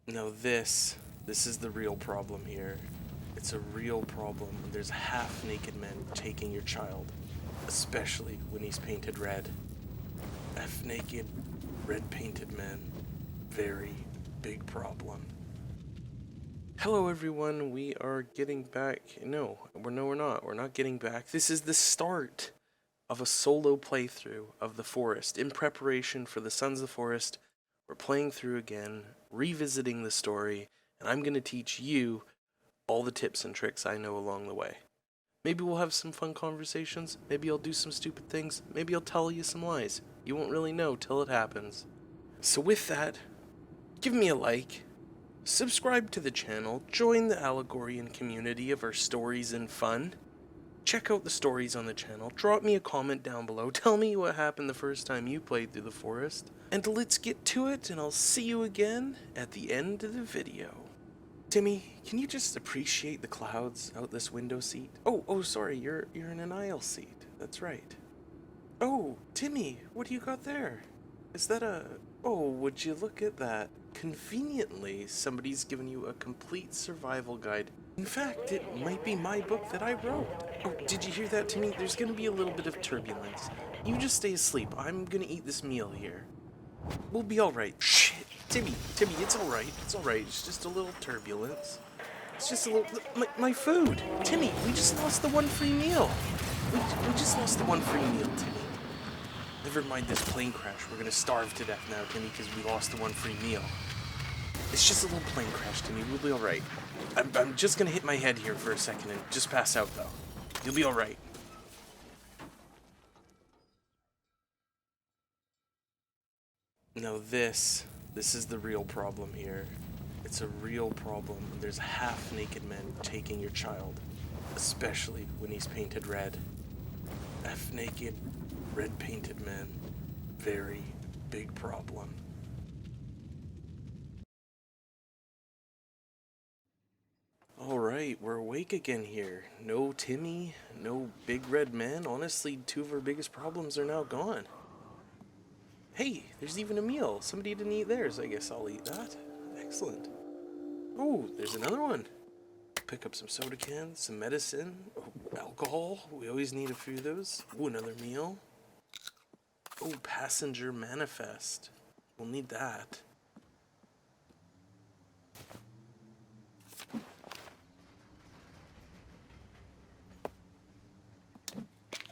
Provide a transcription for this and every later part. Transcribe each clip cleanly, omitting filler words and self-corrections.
Now this is the real problem here. It's a real problem when there's half-naked men taking your child, especially when he's painted red. Half-naked, red-painted men. Very big problem. Hello everyone, we are getting back. No, we're not. We're not getting back. This is the start of a solo playthrough of The Forest. In preparation for the Sons of the Forest, we're playing through again, revisiting the story, and I'm going to teach you all the tips and tricks I know along the way. Maybe we'll have some fun conversations, maybe I'll do some stupid things, maybe I'll tell you some lies. You won't really know till it happens. So with that, give me a like, subscribe to the channel, join the Alagorian community of our stories and fun. Check out the stories on the channel, drop me a comment down below, tell me what happened the first time you played through the forest, and let's get to it, and I'll see you again at the end of the video. Timmy, can you just appreciate the clouds out this window seat? Oh, sorry, you're in an aisle seat, that's right. Oh, Timmy, what do you got there? Is that a... Oh, would you look at that? Conveniently, somebody's given you a complete survival guide. In fact, it might be my book that I wrote. Oh, did you hear that, Timmy? There's gonna be a little bit of turbulence. You just stay asleep. I'm gonna eat this meal here. We'll be alright. Shit, Timmy, it's alright. It's alright. It's just a little turbulence. It's just a little... My food! Timmy, we just lost the one free meal. We just lost the one free meal, Timmy. Never mind this plane crash. We're gonna starve to death now, Timmy, because we lost the one free meal. It's just a little plane crash, Timmy. We'll be alright. I'm just gonna hit my head here for a second and just pass out, though. You'll be alright. Now this is the real problem here. It's a real problem when there's half-naked men taking your child, especially when he's painted red. Half-naked, red-painted men. Very big problem. Alright, we're awake again here. No Timmy, no big red man. Honestly, two of our biggest problems are now gone. Hey, there's even a meal. Somebody didn't eat theirs. I guess I'll eat that. Excellent. Oh, there's another one. Pick up some soda cans, some medicine, alcohol. We always need a few of those. Oh, another meal. Oh, passenger manifest. We'll need that.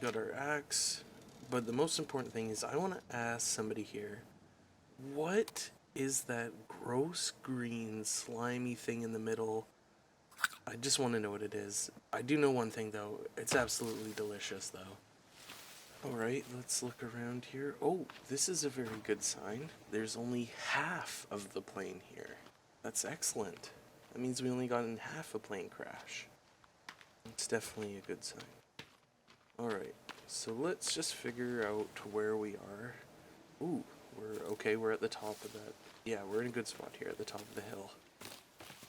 Got our axe. But the most important thing is I want to ask somebody here, what is that gross green slimy thing in the middle? I just want to know what it is. I do know one thing though, it's absolutely delicious though. Alright, let's look around here. Oh, this is a very good sign. There's only half of the plane here. That's excellent. That means we only got in half a plane crash. It's definitely a good sign. Alright. So let's just figure out where we are. Ooh, we're at the top of that. Yeah, we're in a good spot here at the top of the hill.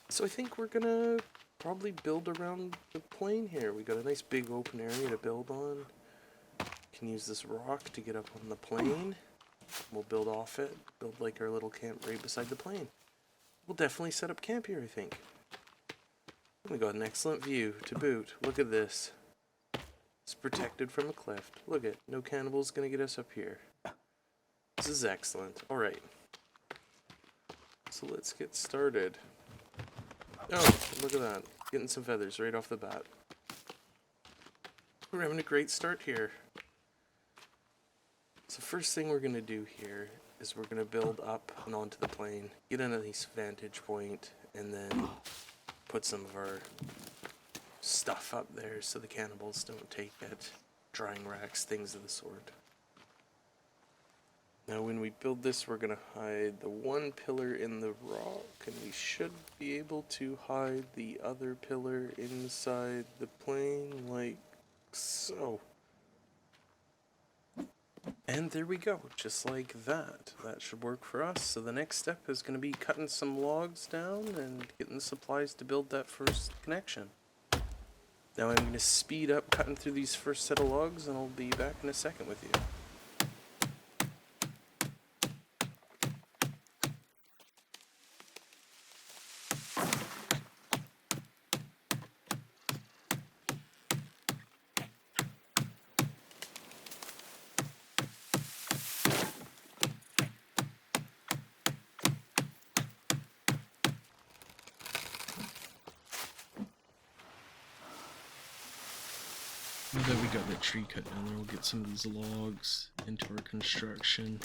So I think we're gonna probably build around the plane here. We got a nice big open area to build on. Can use this rock to get up on the plane. We'll build off it, build like our little camp right beside the plane. We'll definitely set up camp here, I think. We got an excellent view to boot. Look at this. It's protected from a cliff. Look at, no cannibal's gonna get us up here. This is excellent. Alright. So let's get started. Oh, look at that. Getting some feathers right off the bat. We're having a great start here. So first thing we're gonna do here is we're gonna build up and onto the plane, get a nice vantage point, and then put some of our stuff up there so the cannibals don't take it. Drying racks, things of the sort. Now when we build this, we're going to hide the one pillar in the rock, and we should be able to hide the other pillar inside the plane, like so. And there we go, just like that. That should work for us. So the next step is going to be cutting some logs down and getting the supplies to build that first connection. Now I'm going to speed up cutting through these first set of logs, and I'll be back in a second with you. that we got that tree cut down there, we'll get some of these logs into our construction.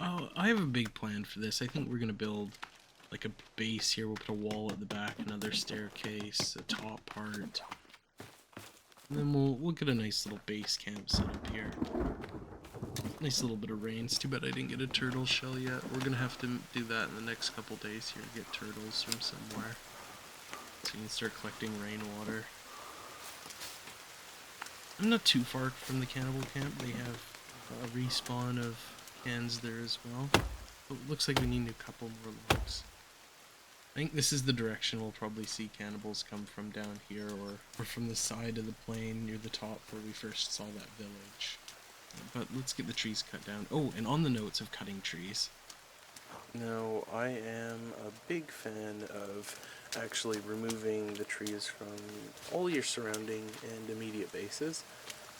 Oh, I have a big plan for this. I think we're gonna build like a base here. We'll put a wall at the back, another staircase, a top part. And then we'll get a nice little base camp set up here. Nice little bit of rain. It's too bad I didn't get a turtle shell yet. We're gonna have to do that in the next couple days here, get turtles from somewhere. So you can start collecting rainwater. I'm not too far from the cannibal camp. They have a respawn of cans there as well. But it looks like we need a couple more logs. I think this is the direction we'll probably see cannibals come from, down here or from the side of the plain near the top where we first saw that village. But let's get the trees cut down. Oh, and on the notes of cutting trees. Now, I am a big fan of actually removing the trees from all your surrounding and immediate bases,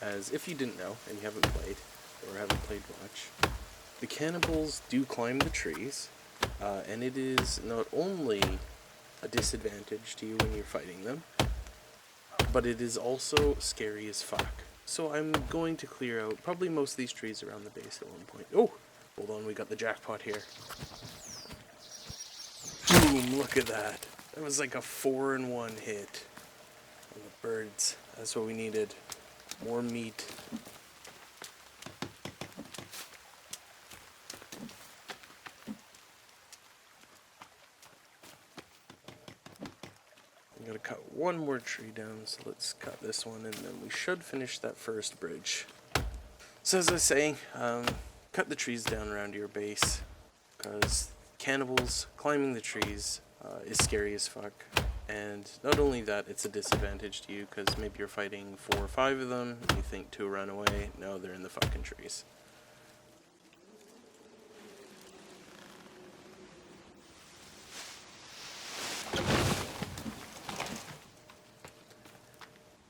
as if you didn't know and you haven't played or haven't played much, the cannibals do climb the trees, and it is not only a disadvantage to you when you're fighting them, but it is also scary as fuck. So I'm going to clear out probably most of these trees around the base at one point. Oh, hold on, we got the jackpot here. Boom, look at that. That was like a 4-in-1 hit on the birds. That's what we needed. More meat. I'm gonna cut one more tree down, so let's cut this one and then we should finish that first bridge. So as I was saying, cut the trees down around your base, because cannibals climbing the trees is scary as fuck. And not only that, it's a disadvantage to you, because maybe you're fighting 4 or 5 of them, and you think 2 run away. No, they're in the fucking trees.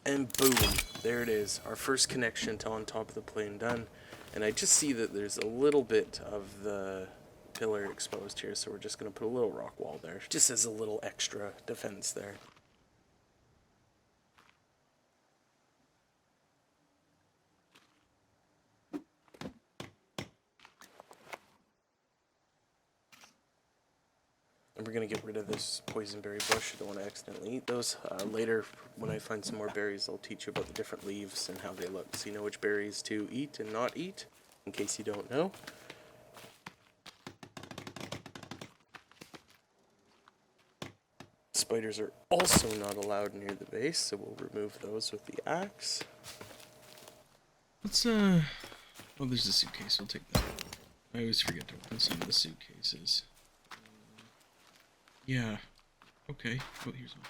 And boom, there it is, our first connection to on top of the plain done. And I just see that there's a little bit of the pillar exposed here, so we're just going to put a little rock wall there, just as a little extra defense there. And we're going to get rid of this poisonberry bush. I don't want to accidentally eat those. Later, when I find some more berries, I'll teach you about the different leaves and how they look, so you know which berries to eat and not eat, in case you don't know. Spiders are also not allowed near the base, so we'll remove those with the axe. Let's, oh, there's a suitcase. We'll take that. I always forget to open some of the suitcases. Yeah. Okay. Oh, here's one.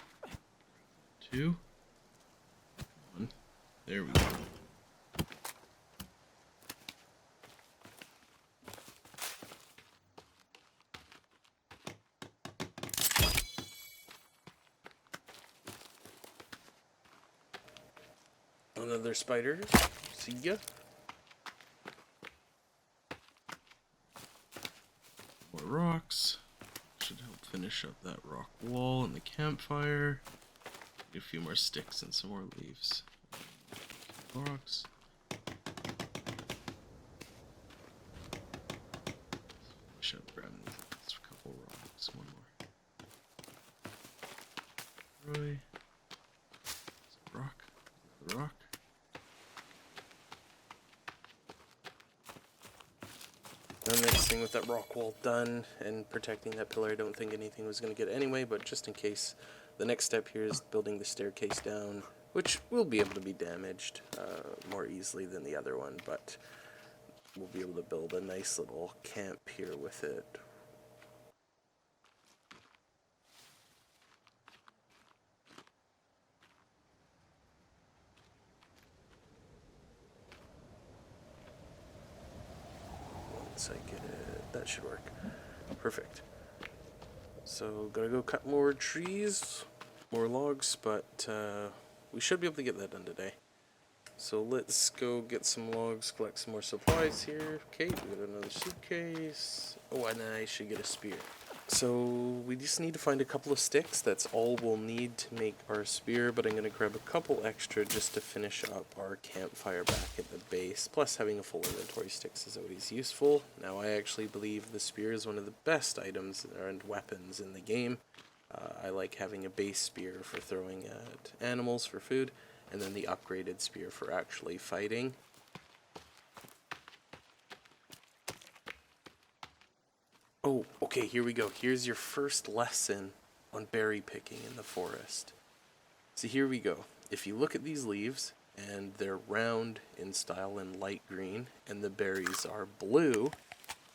2. 1. There we go. Another spider. See ya. More rocks. Should help finish up that rock wall and the campfire. Get a few more sticks and some more leaves. Rocks. Finish up grabbing these couple rocks. One more. Roy. Rock. The rock. The next thing with that rock wall done and protecting that pillar, I don't think anything was going to get anyway, but just in case, the next step here is building the staircase down, which will be able to be damaged more easily than the other one, but we'll be able to build a nice little camp here with it. Once I get it, that should work. Perfect. So, gotta go cut more trees, more logs, but we should be able to get that done today. So let's go get some logs, collect some more supplies here. Okay, we got another suitcase. Oh, and I should get a spear. So we just need to find a couple of sticks. That's all we'll need to make our spear, but I'm going to grab a couple extra just to finish up our campfire back at the base. Plus having a full inventory of sticks is always useful. Now I actually believe the spear is one of the best items and weapons in the game. I like having a base spear for throwing at animals for food, and then the upgraded spear for actually fighting. Oh, okay, here we go. Here's your first lesson on berry picking in the forest. So here we go. If you look at these leaves, and they're round in style and light green, and the berries are blue,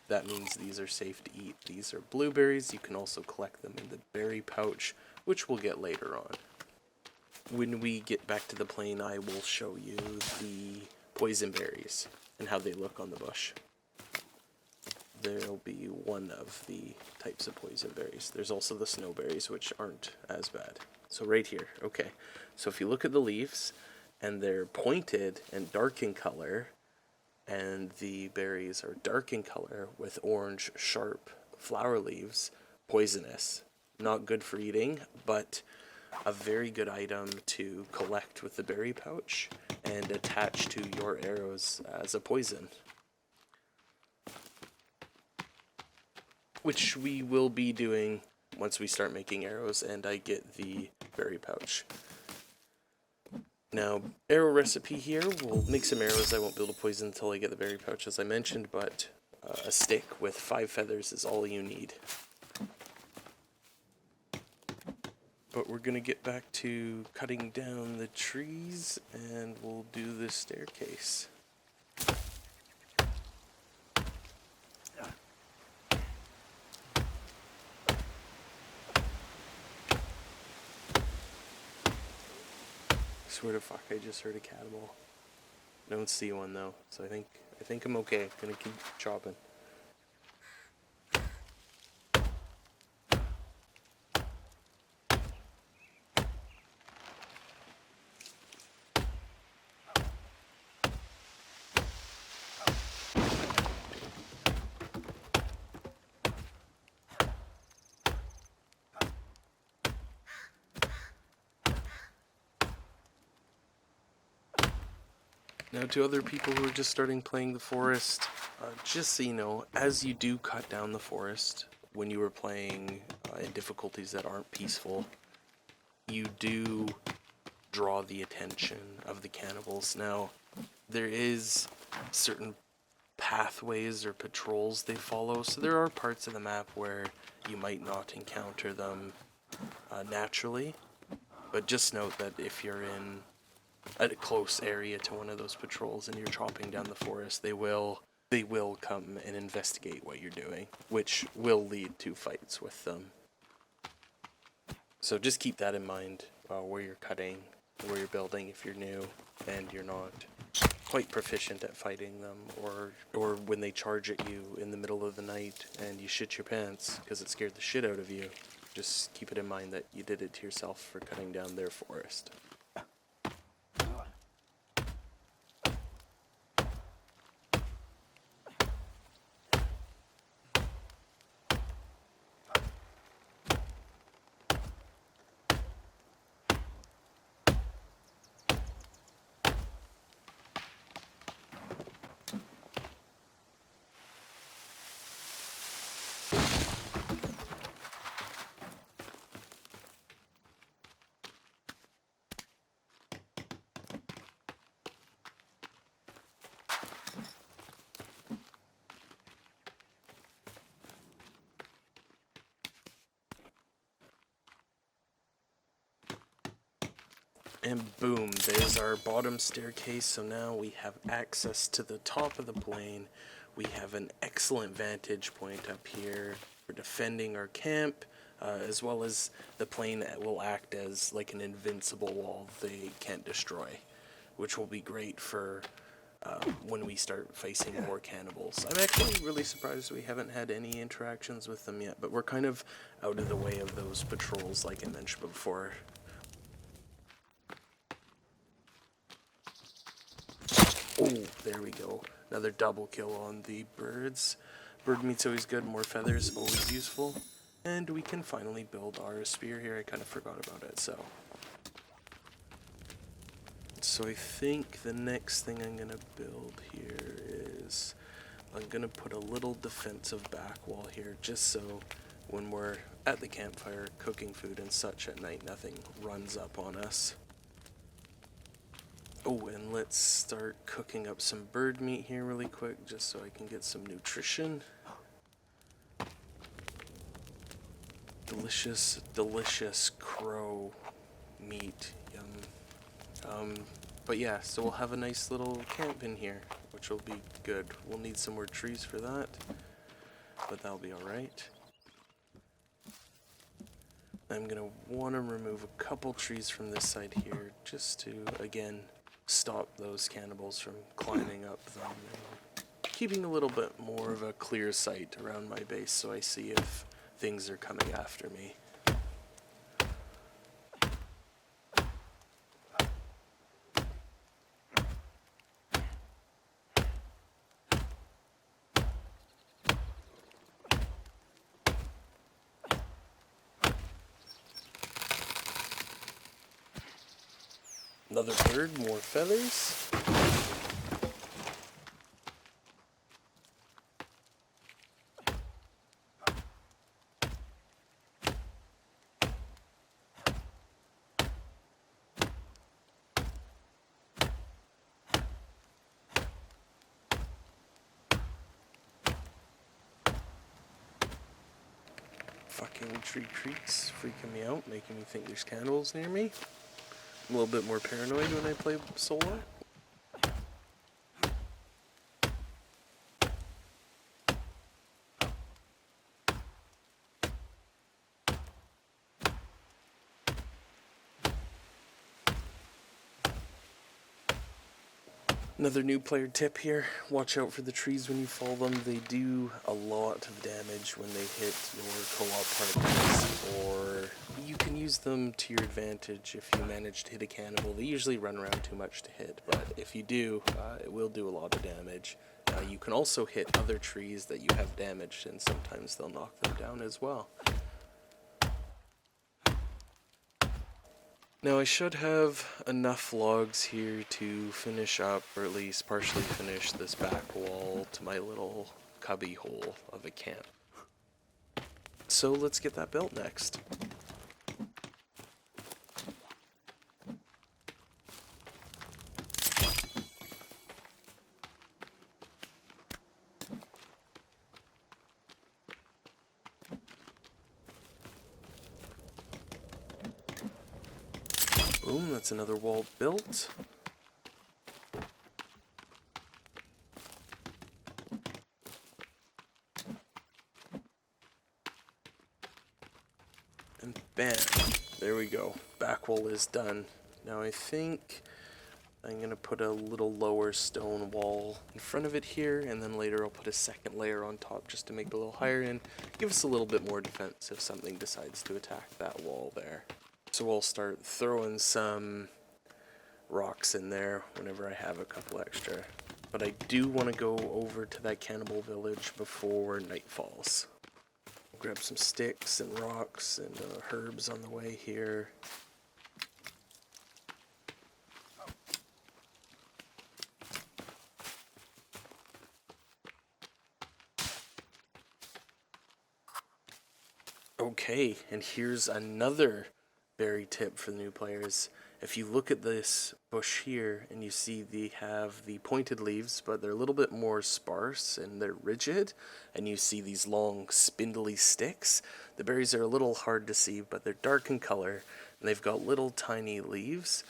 that means these are safe to eat. These are blueberries. You can also collect them in the berry pouch, which we'll get later on. When we get back to the plain, I will show you the poison berries and how they look on the bush. There'll be one of the types of poison berries. There's also the snowberries, which aren't as bad. So right here, okay. So if you look at the leaves, and they're pointed and dark in color, and the berries are dark in color with orange sharp flower leaves, poisonous. Not good for eating, but a very good item to collect with the berry pouch and attach to your arrows as a poison. Which we will be doing once we start making arrows and I get the berry pouch. Now, arrow recipe here, we'll make some arrows. I won't be able to poison until I get the berry pouch, as I mentioned, but a stick with 5 feathers is all you need. But we're going to get back to cutting down the trees, and we'll do the staircase. Swear to fuck, I just heard a cattle. Don't see one though, so I think I'm okay. Gonna keep chopping. Now, to other people who are just starting playing the forest, just so you know, as you do cut down the forest, when you are playing in difficulties that aren't peaceful, you do draw the attention of the cannibals. Now, there is certain pathways or patrols they follow, so there are parts of the map where you might not encounter them naturally, but just note that if you're in a close area to one of those patrols and you're chopping down the forest, they will come and investigate what you're doing, which will lead to fights with them. So just keep that in mind where you're cutting, where you're building if you're new and you're not quite proficient at fighting them, or when they charge at you in the middle of the night and you shit your pants because it scared the shit out of you. Just keep it in mind that you did it to yourself for cutting down their forest. And boom, there's our bottom staircase, so now we have access to the top of the plain. We have an excellent vantage point up here for defending our camp, as well as the plain that will act as like an invincible wall they can't destroy, which will be great for when we start facing more cannibals. I'm actually really surprised we haven't had any interactions with them yet, but we're kind of out of the way of those patrols like I mentioned before. Oh, there we go. Another double kill on the birds. Bird meat's always good, more feathers, always useful. And we can finally build our spear here. I kind of forgot about it, so I think the next thing I'm gonna build here is I'm gonna put a little defensive back wall here, just so when we're at the campfire cooking food and such at night, nothing runs up on us. Oh, and let's start cooking up some bird meat here really quick, just so I can get some nutrition. Delicious, delicious crow meat. Yum. But yeah, so we'll have a nice little camp in here, which will be good. We'll need some more trees for that, but that'll be alright. I'm gonna want to remove a couple trees from this side here, just to, again, stop those cannibals from climbing up them, and keeping a little bit more of a clear sight around my base so I see if things are coming after me. Another bird, more feathers. Fucking tree creaks freaking me out, making me think there's cannibals near me. I'm a little bit more paranoid when I play solo. Another new player tip here, watch out for the trees when you fall them. They do a lot of damage when they hit your co-op partners, or you can use them to your advantage if you manage to hit a cannibal. They usually run around too much to hit, but if you do, it will do a lot of damage. You can also hit other trees that you have damaged, and sometimes they'll knock them down as well. Now I should have enough logs here to finish up, or at least partially finish this back wall to my little cubby hole of a camp. So let's get that built next. Boom, that's another wall built. And bam, there we go. Back wall is done. Now I think I'm going to put a little lower stone wall in front of it here, and then later I'll put a second layer on top just to make it a little higher and give us a little bit more defense if something decides to attack that wall there. So we'll start throwing some rocks in there whenever I have a couple extra. But I do want to go over to that cannibal village before night falls. Grab some sticks and rocks and herbs on the way here. Okay, and here's another berry tip for the new players. If you look at this bush here and you see they have the pointed leaves, but they're a little bit more sparse and they're rigid, and you see these long spindly sticks, the berries are a little hard to see, but they're dark in color and they've got little tiny leaves.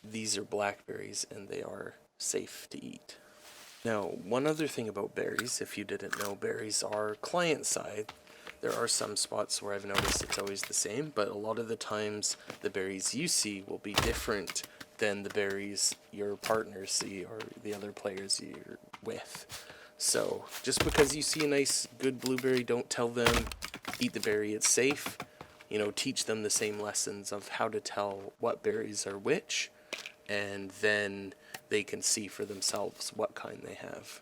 These are blackberries and they are safe to eat. Now, one other thing about berries, if you didn't know, berries are client side. There are some spots where I've noticed it's always the same, but a lot of the times the berries you see will be different than the berries your partners see or the other players you're with. So just because you see a nice good blueberry, don't tell them eat the berry, it's safe. You know, teach them the same lessons of how to tell what berries are which, and then they can see for themselves what kind they have.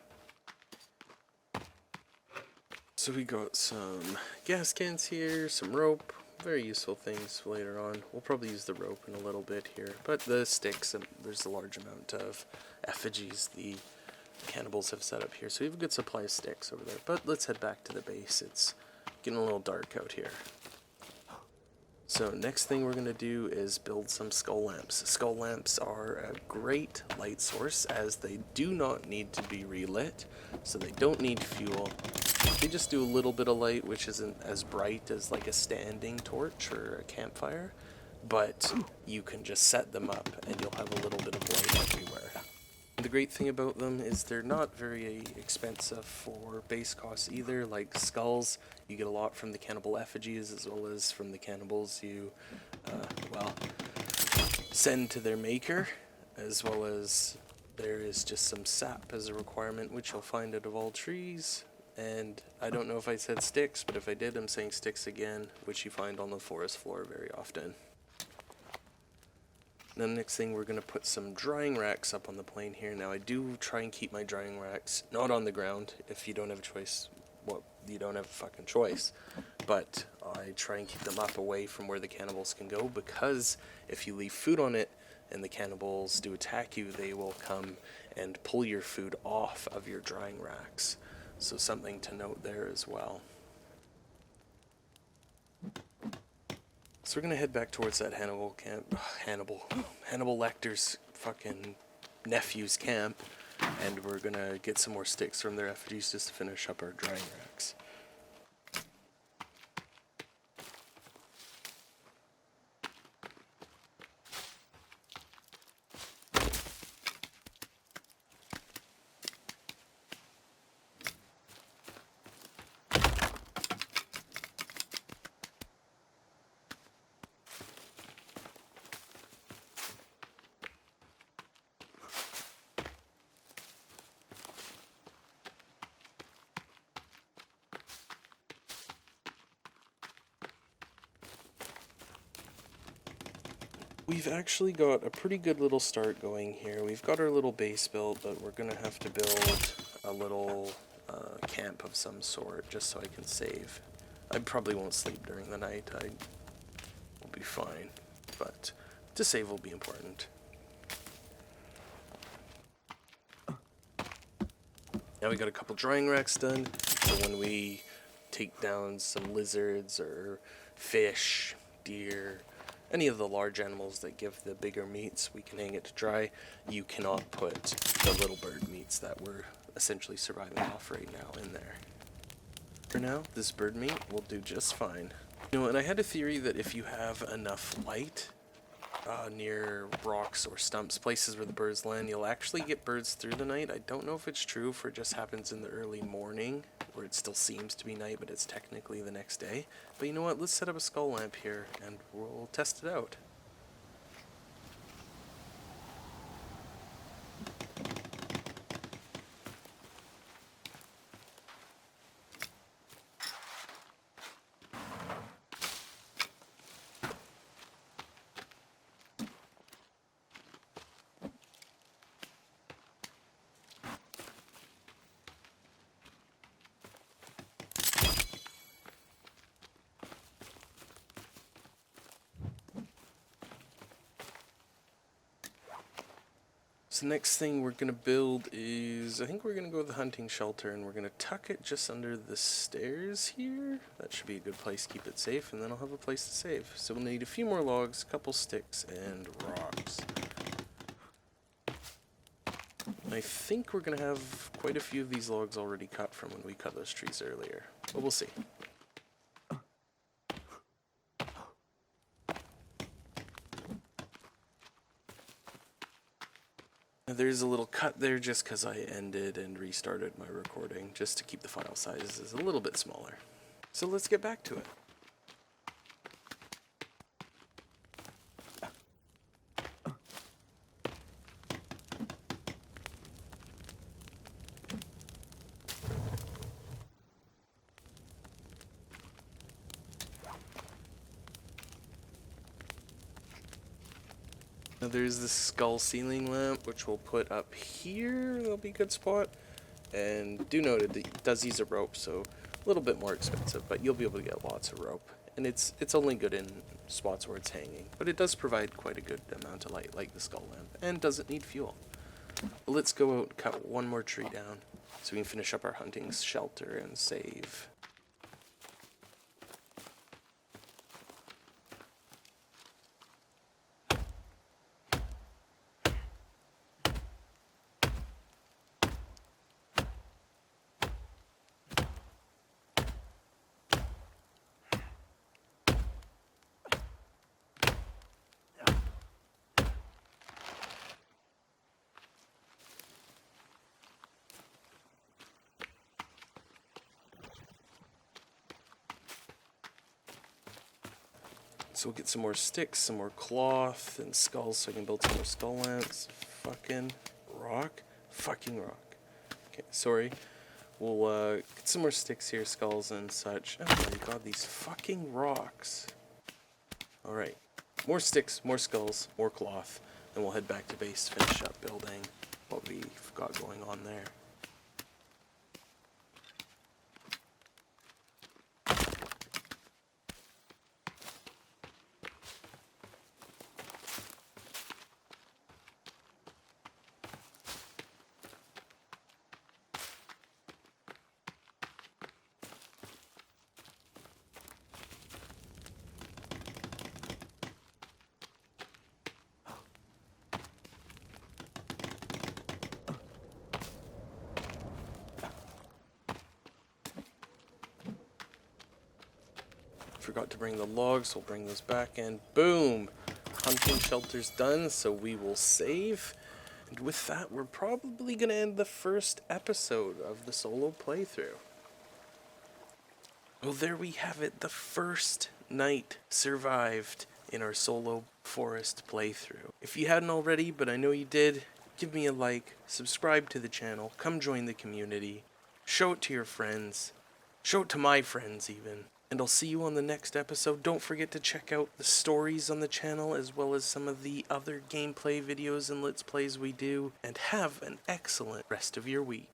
So we got some gas cans here, some rope, very useful things later on. We'll probably use the rope in a little bit here, but the sticks, there's a large amount of effigies the cannibals have set up here, so we have a good supply of sticks over there. But let's head back to the base. It's getting a little dark out here. So next thing we're going to do is build some skull lamps. Skull lamps are a great light source as they do not need to be relit, so they don't need fuel. They just do a little bit of light, which isn't as bright as like a standing torch or a campfire, but you can just set them up and you'll have a little bit of light everywhere. The great thing about them is they're not very expensive for base costs either. Like skulls, you get a lot from the cannibal effigies as well as from the cannibals you, send to their maker, as well as there is just some sap as a requirement, which you'll find out of all trees. And I don't know if I said sticks, but if I did, I'm saying sticks again, which you find on the forest floor very often. Then the next thing, we're going to put some drying racks up on the plain here. Now I do try and keep my drying racks not on the ground. If you don't have a choice, well, you don't have a fucking choice. But I try and keep them up away from where the cannibals can go, because if you leave food on it and the cannibals do attack you, they will come and pull your food off of your drying racks. So something to note there as well. So we're gonna head back towards that Hannibal Lecter's fucking nephew's camp, and we're gonna get some more sticks from their effigies just to finish up our drying racks. We've actually got a pretty good little start going here. We've got our little base built, but we're going to have to build a little camp of some sort just so I can save. I probably won't sleep during the night. I will be fine, but to save will be important. Now we got a couple drying racks done, so when we take down some lizards or fish, deer, any of the large animals that give the bigger meats, we can hang it to dry. You cannot put the little bird meats that we're essentially surviving off right now in there. For now, this bird meat will do just fine. You know, and I had a theory that if you have enough light near rocks or stumps, places where the birds land, you'll actually get birds through the night. I don't know if it's true, if it just happens in the early morning, where it still seems to be night, but it's technically the next day. But you know what, let's set up a skull lamp here, and we'll test it out. So next thing we're going to build is, I think we're going to go with the hunting shelter, and we're going to tuck it just under the stairs here. That should be a good place to keep it safe, and then I'll have a place to save. So we'll need a few more logs, a couple sticks, and rocks. I think we're going to have quite a few of these logs already cut from when we cut those trees earlier, but we'll see. There's a little cut there just because I ended and restarted my recording, just to keep the file sizes a little bit smaller. So let's get back to it. Now there's the skull ceiling lamp, which we'll put up here. That'll be a good spot. And do note it does use a rope, so A little bit more expensive, but you'll be able to get lots of rope. And it's only good in spots where it's hanging, but it does provide quite a good amount of light, like the skull lamp, and doesn't need fuel. Let's go out and cut one more tree down so we can finish up our hunting shelter and save. So we'll get some more sticks, some more cloth, and skulls so I can build some more skull lamps. Fucking rock. Okay, sorry. We'll get some more sticks here, skulls and such. Oh my god, these fucking rocks. Alright. More sticks, more skulls, more cloth. Then we'll head back to base to finish up building what we've got going on there. Forgot to bring the logs, we'll bring those back and boom! Hunting shelter's done, so we will save. And with that, we're probably going to end the first episode of the solo playthrough. Well, there we have it. The first night survived in our solo forest playthrough. If you hadn't already, but I know you did, give me a like, subscribe to the channel, come join the community, show it to your friends, show it to my friends even. And I'll see you on the next episode. Don't forget to check out the stories on the channel as well as some of the other gameplay videos and Let's Plays we do. And have an excellent rest of your week.